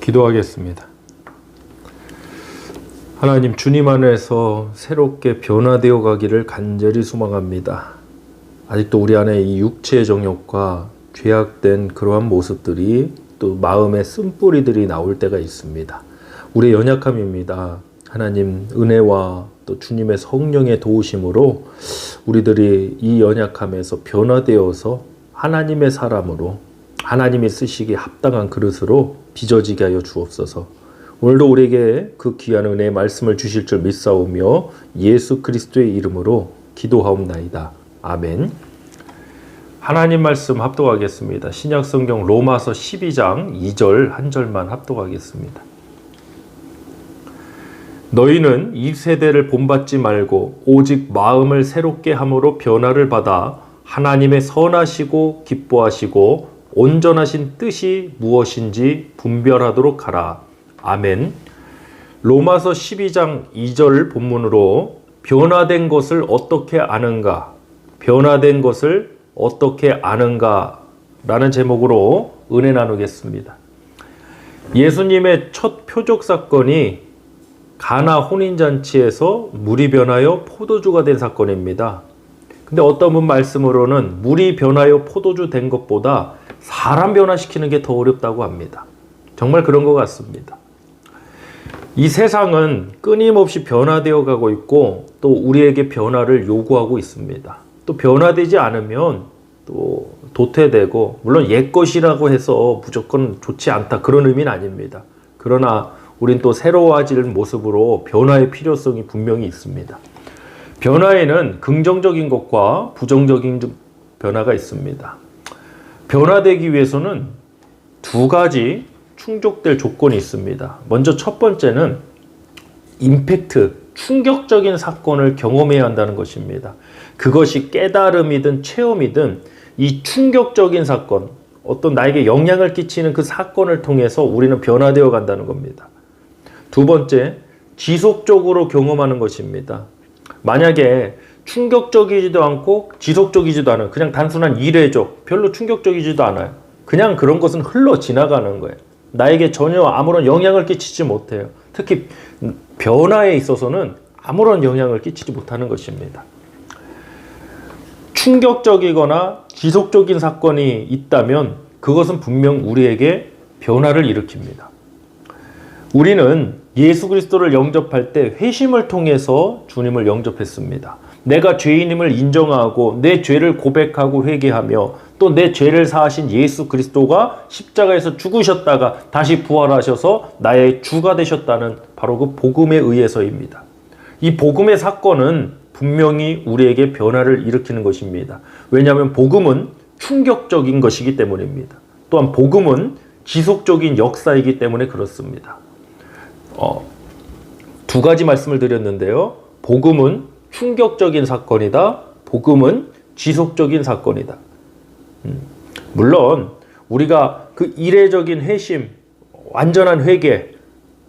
기도하겠습니다. 하나님, 주님 안에서 새롭게 변화되어 가기를 간절히 소망합니다. 아직도 우리 안에 이 육체의 정욕과 죄악된 그러한 모습들이 또 마음의 쓴뿌리들이 나올 때가 있습니다. 우리의 연약함입니다. 하나님 은혜와 또 주님의 성령의 도우심으로 우리들이 이 연약함에서 변화되어서 하나님의 사람으로 하나님이 쓰시기에 합당한 그릇으로 빚어지게 하여 주옵소서. 오늘도 우리에게 그 귀한 은혜의 말씀을 주실 줄 믿사오며 예수 그리스도의 이름으로 기도하옵나이다. 아멘. 하나님 말씀 합독하겠습니다. 신약성경 로마서 12장 2절 한 절만 합독하겠습니다. 너희는 이 세대를 본받지 말고 오직 마음을 새롭게 함으로 변화를 받아 하나님의 선하시고 기뻐하시고 온전하신 뜻이 무엇인지 분별하도록 하라. 아멘. 로마서 12장 2절 본문으로 변화된 것을 어떻게 아는가? 변화된 것을 어떻게 아는가? 라는 제목으로 은혜 나누겠습니다. 예수님의 첫 표적 사건이 가나 혼인잔치에서 물이 변하여 포도주가 된 사건입니다. 근데 어떤 분 말씀으로는 물이 변하여 포도주 된 것보다 사람 변화시키는 게 더 어렵다고 합니다. 정말 그런 것 같습니다. 이 세상은 끊임없이 변화되어 가고 있고 또 우리에게 변화를 요구하고 있습니다. 또 변화되지 않으면 또 도태되고, 물론 옛것이라고 해서 무조건 좋지 않다 그런 의미는 아닙니다. 그러나 우린 또 새로워질 모습으로 변화의 필요성이 분명히 있습니다. 변화에는 긍정적인 것과 부정적인 변화가 있습니다. 변화되기 위해서는 두 가지 충족될 조건이 있습니다. 먼저 첫 번째는 임팩트, 충격적인 사건을 경험해야 한다는 것입니다. 그것이 깨달음이든 체험이든 이 충격적인 사건, 어떤 나에게 영향을 끼치는 그 사건을 통해서 우리는 변화되어 간다는 겁니다. 두 번째, 지속적으로 경험하는 것입니다. 만약에 충격적이지도 않고 지속적이지도 않은 그냥 단순한 이례적, 별로 충격적이지도 않아요. 그냥 그런 것은 흘러 지나가는 거예요. 나에게 전혀 아무런 영향을 끼치지 못해요. 특히 변화에 있어서는 아무런 영향을 끼치지 못하는 것입니다. 충격적이거나 지속적인 사건이 있다면 그것은 분명 우리에게 변화를 일으킵니다. 우리는 예수 그리스도를 영접할 때 회심을 통해서 주님을 영접했습니다. 내가 죄인임을 인정하고 내 죄를 고백하고 회개하며 또 내 죄를 사하신 예수 그리스도가 십자가에서 죽으셨다가 다시 부활하셔서 나의 주가 되셨다는 바로 그 복음에 의해서입니다. 이 복음의 사건은 분명히 우리에게 변화를 일으키는 것입니다. 왜냐하면 복음은 충격적인 것이기 때문입니다. 또한 복음은 지속적인 역사이기 때문에 그렇습니다. 두 가지 말씀을 드렸는데요. 복음은 충격적인 사건이다. 복음은 지속적인 사건이다. 물론 우리가 그 이례적인 회심, 완전한 회개,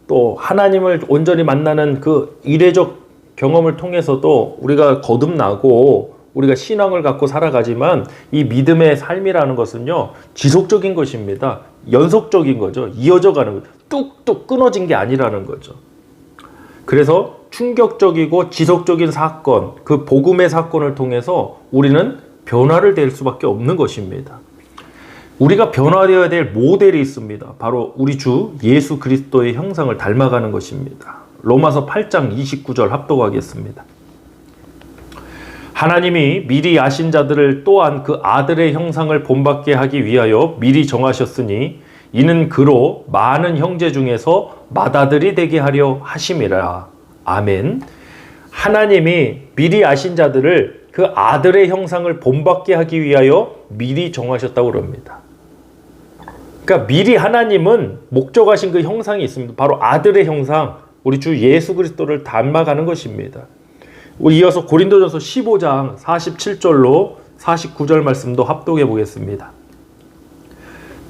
또 하나님을 온전히 만나는 그 이례적 경험을 통해서도 우리가 거듭나고 우리가 신앙을 갖고 살아가지만 이 믿음의 삶이라는 것은요, 지속적인 것입니다. 연속적인 거죠. 이어져 가는 거죠. 뚝뚝 끊어진 게 아니라는 거죠. 그래서 충격적이고 지속적인 사건, 그 복음의 사건을 통해서 우리는 변화를 될 수밖에 없는 것입니다. 우리가 변화되어야 될 모델이 있습니다. 바로 우리 주 예수 그리스도의 형상을 닮아가는 것입니다. 로마서 8장 29절 합독하겠습니다. 하나님이 미리 아신 자들을 또한 그 아들의 형상을 본받게 하기 위하여 미리 정하셨으니 이는 그로 많은 형제 중에서 맏아들이 되게 하려 하심이라. 아멘. 하나님이 미리 아신 자들을 그 아들의 형상을 본받게 하기 위하여 미리 정하셨다고 그럽니다. 그러니까 미리 하나님은 목적하신 그 형상이 있습니다. 바로 아들의 형상, 우리 주 예수 그리스도를 닮아가는 것입니다. 이어서 고린도전서 15장 47절로 49절 말씀도 합독해 보겠습니다.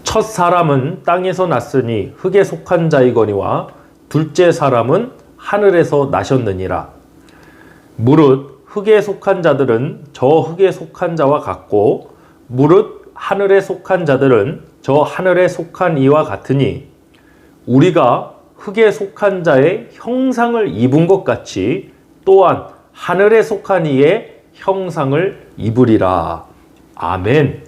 첫 사람은 땅에서 났으니 흙에 속한 자이거니와 둘째 사람은 하늘에서 나셨느니라. 무릇 흙에 속한 자들은 저 흙에 속한 자와 같고 무릇 하늘에 속한 자들은 저 하늘에 속한 이와 같으니 우리가 흙에 속한 자의 형상을 입은 것 같이 또한 하늘에 속한 이의 형상을 입으리라. 아멘.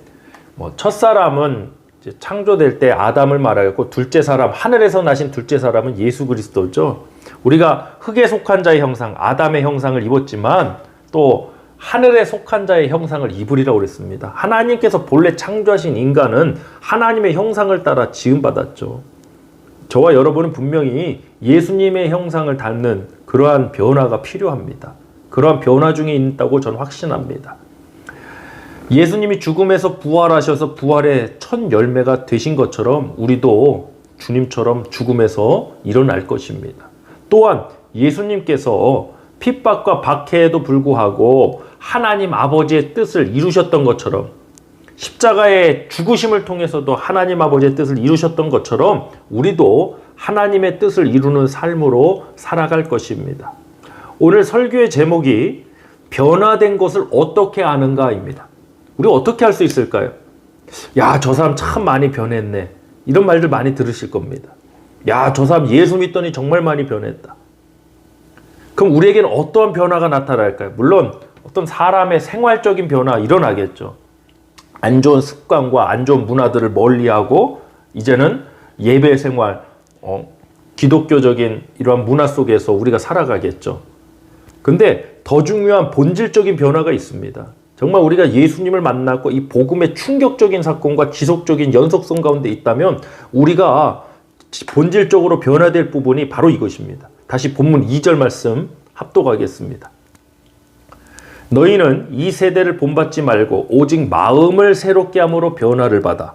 첫사람은 이제 창조될 때 아담을 말하였고, 둘째 사람, 하늘에서 나신 둘째 사람은 예수 그리스도죠. 우리가 흙에 속한 자의 형상, 아담의 형상을 입었지만 또 하늘에 속한 자의 형상을 입으리라고 그랬습니다. 하나님께서 본래 창조하신 인간은 하나님의 형상을 따라 지음받았죠. 저와 여러분은 분명히 예수님의 형상을 닮는 그러한 변화가 필요합니다. 그러한 변화 중에 있다고 저는 확신합니다. 예수님이 죽음에서 부활하셔서 부활의 첫 열매가 되신 것처럼 우리도 주님처럼 죽음에서 일어날 것입니다. 또한 예수님께서 핍박과 박해에도 불구하고 하나님 아버지의 뜻을 이루셨던 것처럼, 십자가의 죽으심을 통해서도 하나님 아버지의 뜻을 이루셨던 것처럼 우리도 하나님의 뜻을 이루는 삶으로 살아갈 것입니다. 오늘 설교의 제목이 변화된 것을 어떻게 아는가입니다. 우리 어떻게 할 수 있을까요? 야, 저 사람 참 많이 변했네. 이런 말들 많이 들으실 겁니다. 야, 저 사람 예수 믿더니 정말 많이 변했다. 그럼 우리에게는 어떠한 변화가 나타날까요? 물론 어떤 사람의 생활적인 변화 일어나겠죠. 안 좋은 습관과 안 좋은 문화들을 멀리하고 이제는 예배 생활, 기독교적인 이러한 문화 속에서 우리가 살아가겠죠. 근데 더 중요한 본질적인 변화가 있습니다. 정말 우리가 예수님을 만났고 이 복음의 충격적인 사건과 지속적인 연속성 가운데 있다면 우리가 본질적으로 변화될 부분이 바로 이것입니다. 다시 본문 2절 말씀 합독하겠습니다. 너희는 이 세대를 본받지 말고 오직 마음을 새롭게 함으로 변화를 받아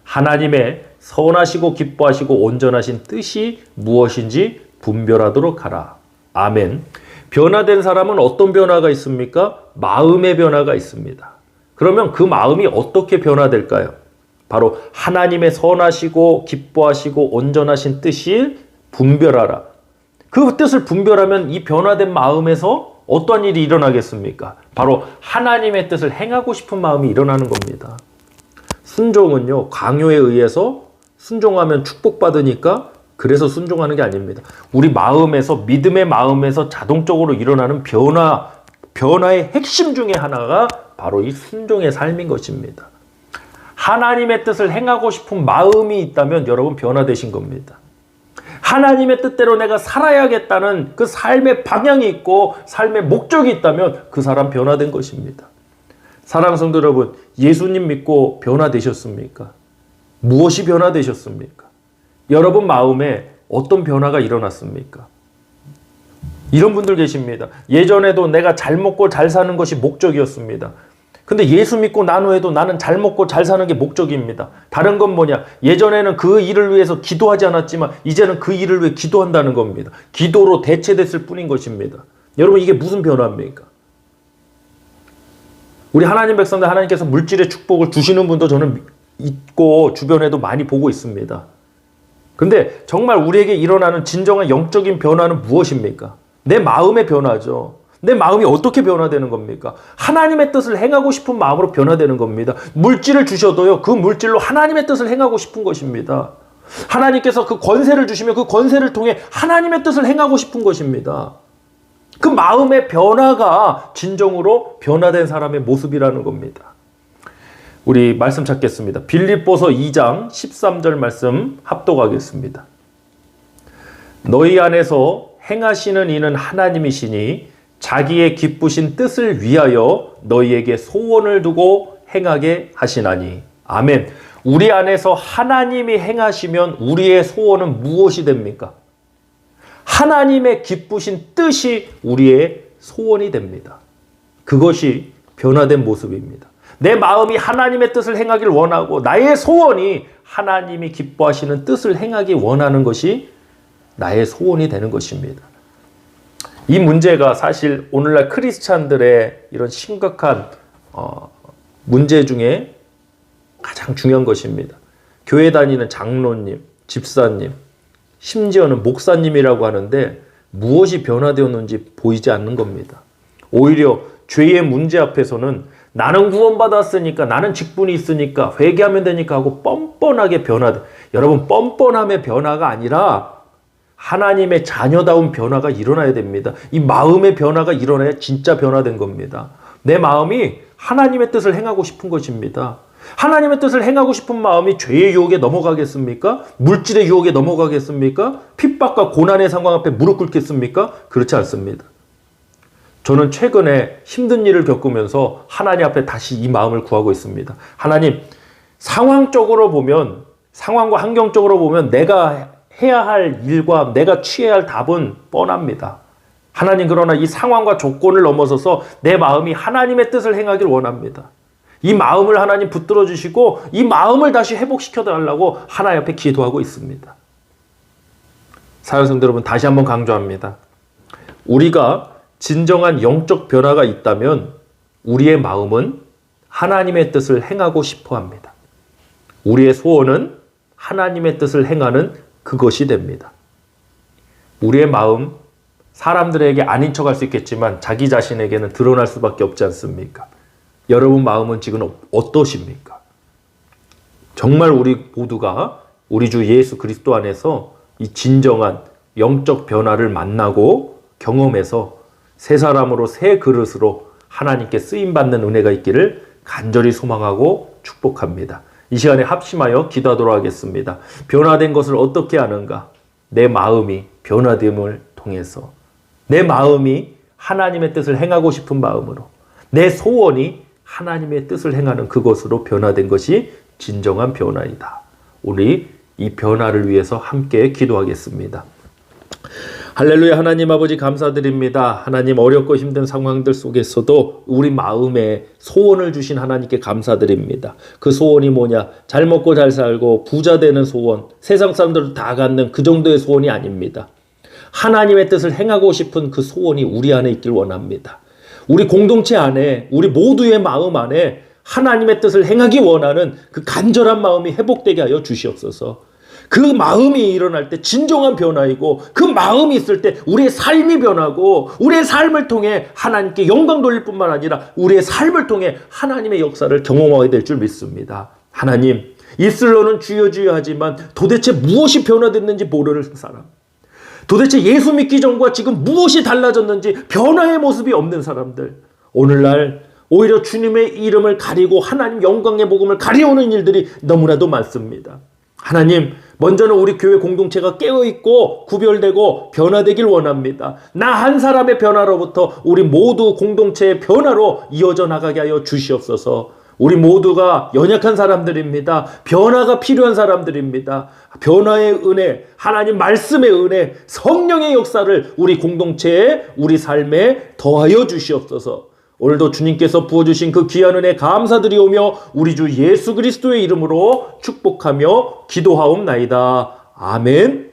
하나님의 선하시고 기뻐하시고 온전하신 뜻이 무엇인지 분별하도록 하라. 아멘. 변화된 사람은 어떤 변화가 있습니까? 마음의 변화가 있습니다. 그러면 그 마음이 어떻게 변화될까요? 바로 하나님의 선하시고 기뻐하시고 온전하신 뜻이 분별하라. 그 뜻을 분별하면 이 변화된 마음에서 어떠한 일이 일어나겠습니까? 바로 하나님의 뜻을 행하고 싶은 마음이 일어나는 겁니다. 순종은요, 강요에 의해서 순종하면 축복받으니까 그래서 순종하는 게 아닙니다. 우리 마음에서, 믿음의 마음에서 자동적으로 일어나는 변화의 핵심 중에 하나가 바로 이 순종의 삶인 것입니다. 하나님의 뜻을 행하고 싶은 마음이 있다면 여러분 변화되신 겁니다. 하나님의 뜻대로 내가 살아야겠다는 그 삶의 방향이 있고 삶의 목적이 있다면 그 사람 변화된 것입니다. 사랑하는 성도 여러분, 예수님 믿고 변화되셨습니까? 무엇이 변화되셨습니까? 여러분 마음에 어떤 변화가 일어났습니까? 이런 분들 계십니다. 예전에도 내가 잘 먹고 잘 사는 것이 목적이었습니다. 근데 예수 믿고 난 후에도 나는 잘 먹고 잘 사는 게 목적입니다. 다른 건 뭐냐? 예전에는 그 일을 위해서 기도하지 않았지만 이제는 그 일을 위해 기도한다는 겁니다. 기도로 대체됐을 뿐인 것입니다. 여러분 이게 무슨 변화입니까? 우리 하나님 백성들 하나님께서 물질의 축복을 주시는 분도 저는 있고 주변에도 많이 보고 있습니다. 근데 정말 우리에게 일어나는 진정한 영적인 변화는 무엇입니까? 내 마음의 변화죠. 내 마음이 어떻게 변화되는 겁니까? 하나님의 뜻을 행하고 싶은 마음으로 변화되는 겁니다. 물질을 주셔도요, 그 물질로 하나님의 뜻을 행하고 싶은 것입니다. 하나님께서 그 권세를 주시면 그 권세를 통해 하나님의 뜻을 행하고 싶은 것입니다. 그 마음의 변화가 진정으로 변화된 사람의 모습이라는 겁니다. 우리 말씀 찾겠습니다. 빌립보서 2장 13절 말씀 합독하겠습니다. 너희 안에서 행하시는 이는 하나님이시니 자기의 기쁘신 뜻을 위하여 너희에게 소원을 두고 행하게 하시나니. 아멘. 우리 안에서 하나님이 행하시면 우리의 소원은 무엇이 됩니까? 하나님의 기쁘신 뜻이 우리의 소원이 됩니다. 그것이 변화된 모습입니다. 내 마음이 하나님의 뜻을 행하길 원하고 나의 소원이 하나님이 기뻐하시는 뜻을 행하기 원하는 것이 나의 소원이 되는 것입니다. 이 문제가 사실 오늘날 크리스찬들의 이런 심각한 문제 중에 가장 중요한 것입니다. 교회 다니는 장로님, 집사님, 심지어는 목사님이라고 하는데 무엇이 변화되었는지 보이지 않는 겁니다. 오히려 죄의 문제 앞에서는 나는 구원받았으니까, 나는 직분이 있으니까, 회개하면 되니까 하고 뻔뻔하게 변화돼. 여러분, 뻔뻔함의 변화가 아니라 하나님의 자녀다운 변화가 일어나야 됩니다. 이 마음의 변화가 일어나야 진짜 변화된 겁니다. 내 마음이 하나님의 뜻을 행하고 싶은 것입니다. 하나님의 뜻을 행하고 싶은 마음이 죄의 유혹에 넘어가겠습니까? 물질의 유혹에 넘어가겠습니까? 핍박과 고난의 상황 앞에 무릎 꿇겠습니까? 그렇지 않습니다. 저는 최근에 힘든 일을 겪으면서 하나님 앞에 다시 이 마음을 구하고 있습니다. 하나님, 상황적으로 보면, 상황과 환경적으로 보면 내가 해야 할 일과 내가 취해야 할 답은 뻔합니다. 하나님, 그러나 이 상황과 조건을 넘어서서 내 마음이 하나님의 뜻을 행하길 원합니다. 이 마음을 하나님 붙들어 주시고 이 마음을 다시 회복시켜 달라고 하나님 앞에 기도하고 있습니다. 사랑하는 여러분, 다시 한번 강조합니다. 우리가 진정한 영적 변화가 있다면 우리의 마음은 하나님의 뜻을 행하고 싶어 합니다. 우리의 소원은 하나님의 뜻을 행하는 그것이 됩니다. 우리의 마음, 사람들에게 아닌 척할 수 있겠지만 자기 자신에게는 드러날 수밖에 없지 않습니까? 여러분 마음은 지금 어떠십니까? 정말 우리 모두가 우리 주 예수 그리스도 안에서 이 진정한 영적 변화를 만나고 경험해서 새 사람으로 새 그릇으로 하나님께 쓰임받는 은혜가 있기를 간절히 소망하고 축복합니다. 이 시간에 합심하여 기도하도록 하겠습니다. 변화된 것을 어떻게 아는가? 내 마음이 변화됨을 통해서, 내 마음이 하나님의 뜻을 행하고 싶은 마음으로, 내 소원이 하나님의 뜻을 행하는 그것으로 변화된 것이 진정한 변화이다. 우리 이 변화를 위해서 함께 기도하겠습니다. 할렐루야. 하나님 아버지 감사드립니다. 하나님, 어렵고 힘든 상황들 속에서도 우리 마음에 소원을 주신 하나님께 감사드립니다. 그 소원이 뭐냐? 잘 먹고 잘 살고 부자 되는 소원, 세상 사람들도 다 갖는 그 정도의 소원이 아닙니다. 하나님의 뜻을 행하고 싶은 그 소원이 우리 안에 있길 원합니다. 우리 공동체 안에, 우리 모두의 마음 안에 하나님의 뜻을 행하기 원하는 그 간절한 마음이 회복되게 하여 주시옵소서. 그 마음이 일어날 때 진정한 변화이고, 그 마음이 있을 때 우리의 삶이 변하고, 우리의 삶을 통해 하나님께 영광 돌릴 뿐만 아니라 우리의 삶을 통해 하나님의 역사를 경험하게 될 줄 믿습니다. 하나님, 입술로는 주여 주여 하지만 도대체 무엇이 변화됐는지 모르는 사람, 도대체 예수 믿기 전과 지금 무엇이 달라졌는지 변화의 모습이 없는 사람들, 오늘날 오히려 주님의 이름을 가리고 하나님 영광의 복음을 가려오는 일들이 너무나도 많습니다. 하나님, 먼저는 우리 교회 공동체가 깨어있고 구별되고 변화되길 원합니다. 나 한 사람의 변화로부터 우리 모두 공동체의 변화로 이어져 나가게 하여 주시옵소서. 우리 모두가 연약한 사람들입니다. 변화가 필요한 사람들입니다. 변화의 은혜, 하나님 말씀의 은혜, 성령의 역사를 우리 공동체에, 우리 삶에 더하여 주시옵소서. 오늘도 주님께서 부어주신 그 귀한 은혜 감사드리오며 우리 주 예수 그리스도의 이름으로 축복하며 기도하옵나이다. 아멘.